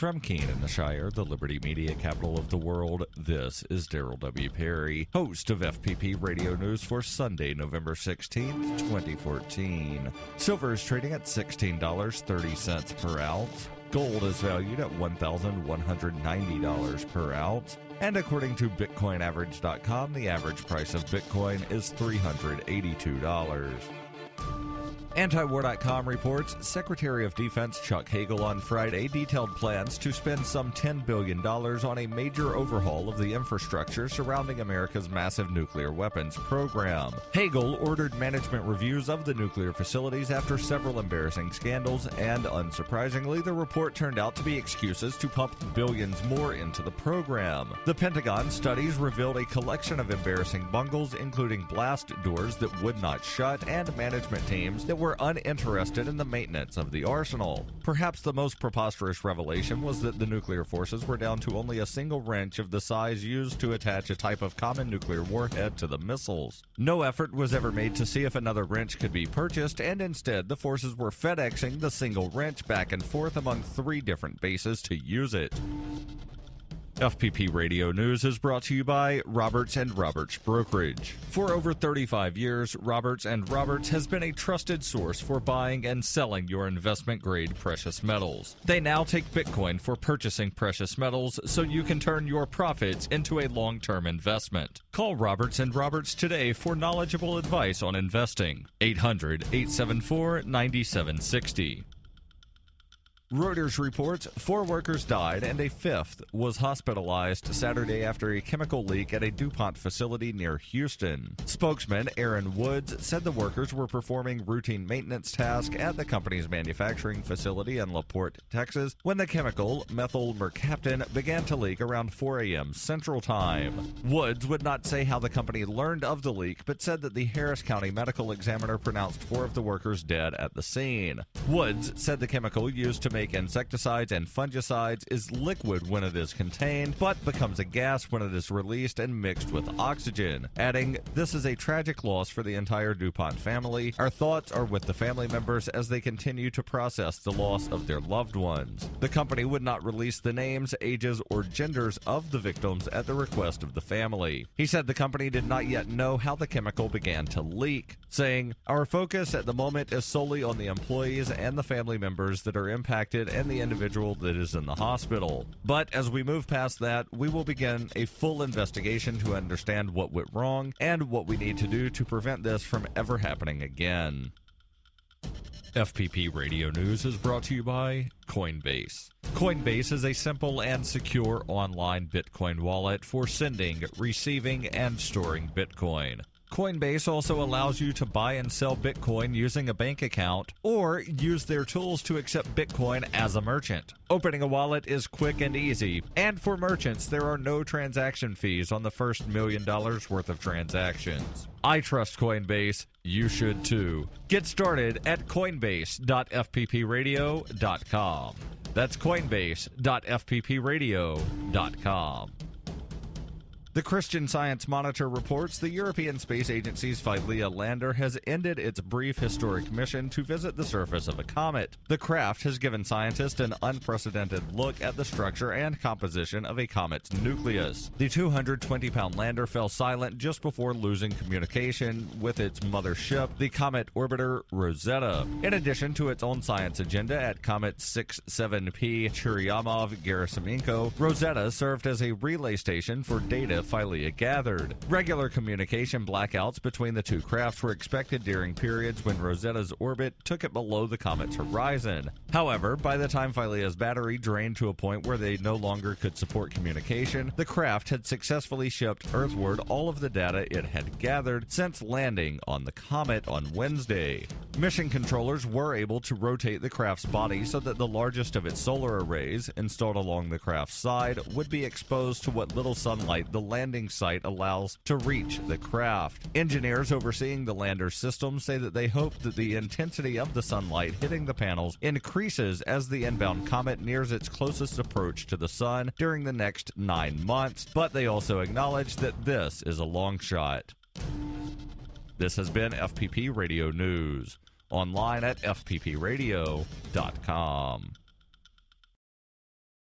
From Keene in the Shire, the Liberty Media capital of the world, this is Daryl W. Perry, host of FPP Radio News for Sunday, November 16th, 2014. Silver is trading at $16.30 per ounce. Gold is valued at $1,190 per ounce. And according to BitcoinAverage.com, the average price of Bitcoin is $382. Antiwar.com reports Secretary of Defense Chuck Hagel on Friday detailed plans to spend some $10 billion on a major overhaul of the infrastructure surrounding America's massive nuclear weapons program. Hagel ordered management reviews of the nuclear facilities after several embarrassing scandals, and unsurprisingly, the report turned out to be excuses to pump billions more into the program. The Pentagon studies revealed a collection of embarrassing bungles, including blast doors that would not shut and management teams that were uninterested in the maintenance of the arsenal. Perhaps the most preposterous revelation was that the nuclear forces were down to only a single wrench of the size used to attach a type of common nuclear warhead to the missiles. No effort was ever made to see if another wrench could be purchased, and instead the forces were FedExing the single wrench back and forth among 3 different bases to use it. FPP Radio News is brought to you by Roberts & Roberts Brokerage. For over 35 years, Roberts & Roberts has been a trusted source for buying and selling your investment-grade precious metals. They now take Bitcoin for purchasing precious metals so you can turn your profits into a long-term investment. Call Roberts & Roberts today for knowledgeable advice on investing. 800-874-9760. Reuters reports 4 workers died and a 5th was hospitalized Saturday after a chemical leak at a DuPont facility near Houston. Spokesman Aaron Woods said the workers were performing routine maintenance tasks at the company's manufacturing facility in La Porte, Texas, when the chemical, methyl mercaptan, began to leak around 4 a.m. Central Time. Woods would not say how the company learned of the leak, but said that the Harris County medical examiner pronounced 4 of the workers dead at the scene. Woods said the chemical used to make insecticides and fungicides is liquid when it is contained, but becomes a gas when it is released and mixed with oxygen, adding, "This is a tragic loss for the entire DuPont family. Our thoughts are with the family members as they continue to process the loss of their loved ones." The company would not release the names, ages, or genders of the victims at the request of the family. He said the company did not yet know how the chemical began to leak, saying, "Our focus at the moment is solely on the employees and the family members that are impacted and the individual that is in the hospital. But as we move past that, we will begin a full investigation to understand what went wrong and what we need to do to prevent this from ever happening again." FPP Radio News is brought to you by Coinbase. Coinbase is a simple and secure online Bitcoin wallet for sending, receiving, and storing Bitcoin. Coinbase also allows you to buy and sell Bitcoin using a bank account or use their tools to accept Bitcoin as a merchant. Opening a wallet is quick and easy, and for merchants, there are no transaction fees on the first $1 million worth of transactions. I trust Coinbase. You should too. Get started at coinbase.fppradio.com. That's coinbase.fppradio.com. The Christian Science Monitor reports the European Space Agency's Philae lander has ended its brief historic mission to visit the surface of a comet. The craft has given scientists an unprecedented look at the structure and composition of a comet's nucleus. The 220-pound lander fell silent just before losing communication with its mother ship, the comet orbiter Rosetta. In addition to its own science agenda at Comet 67P Churyumov-Gerasimenko, Rosetta served as a relay station for data Philae gathered. Regular communication blackouts between the two crafts were expected during periods when Rosetta's orbit took it below the comet's horizon. However, by the time Philae's battery drained to a point where they no longer could support communication, the craft had successfully shipped Earthward all of the data it had gathered since landing on the comet on Wednesday. Mission controllers were able to rotate the craft's body so that the largest of its solar arrays, installed along the craft's side, would be exposed to what little sunlight the landing site allows to reach the craft. Engineers overseeing the lander's system say that they hope that the intensity of the sunlight hitting the panels increases as the inbound comet nears its closest approach to the sun during the next 9 months, but they also acknowledge that this is a long shot. This has been FPP Radio News, online at fppradio.com.